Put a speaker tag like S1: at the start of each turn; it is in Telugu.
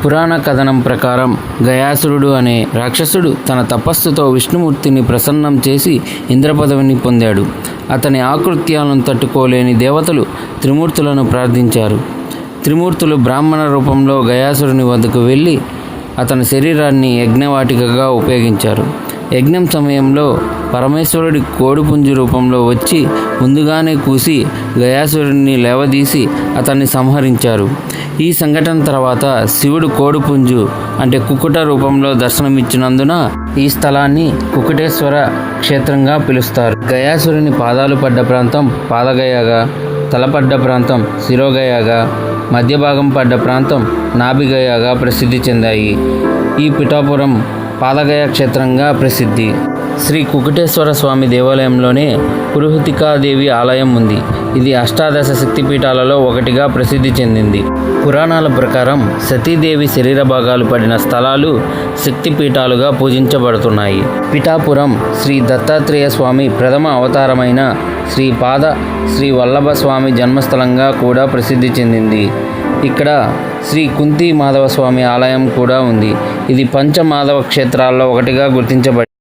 S1: పురాణ కథనం ప్రకారం గయాసురుడు అనే రాక్షసుడు తన తపస్సుతో విష్ణుమూర్తిని ప్రసన్నం చేసి ఇంద్రపదవిని పొందాడు. అతని ఆకృత్యాలను తట్టుకోలేని దేవతలు త్రిమూర్తులను ప్రార్థించారు. త్రిమూర్తులు బ్రాహ్మణ రూపంలో గయాసురుని వద్దకు వెళ్ళి అతని శరీరాన్ని యజ్ఞవాటికగా ఉపయోగించారు. యజ్ఞం సమయంలో పరమేశ్వరుడి కోడిపుంజు రూపంలో వచ్చి ముందుగానే కూసి గయాసురుడిని లేవదీసి అతన్ని సంహరించారు. ఈ సంఘటన తర్వాత శివుడు కోడిపుంజు అంటే కుక్కుట రూపంలో దర్శనమిచ్చినందున ఈ స్థలాన్ని కుక్కుటేశ్వర క్షేత్రంగా పిలుస్తారు. గయాసురుని పాదాలు పడ్డ ప్రాంతం పాదగయగా, తలపడ్డ ప్రాంతం శిరోగయగా, మధ్య భాగం పడ్డ ప్రాంతం నాభిగయగా ప్రసిద్ధి చెందాయి. ఈ పిఠాపురం పాదగయ క్షేత్రంగా ప్రసిద్ధి. శ్రీ కుక్కుటేశ్వర స్వామి దేవాలయంలోనే పురుహూతికాదేవి ఆలయం ఉంది. ఇది అష్టాదశ శక్తిపీఠాలలో ఒకటిగా ప్రసిద్ధి చెందింది. పురాణాల ప్రకారం సతీదేవి శరీర భాగాలు పడిన స్థలాలు శక్తిపీఠాలుగా పూజించబడుతున్నాయి. పిఠాపురం శ్రీ దత్తాత్రేయ స్వామి ప్రథమ అవతారమైన శ్రీ వల్లభ స్వామి జన్మస్థలంగా కూడా ప్రసిద్ధి చెందింది. ఇక్కడ శ్రీ కుంతి మాధవ స్వామి ఆలయం కూడా ఉంది. ఇది పంచమాధవ క్షేత్రాల్లో ఒకటిగా గుర్తించబడింది.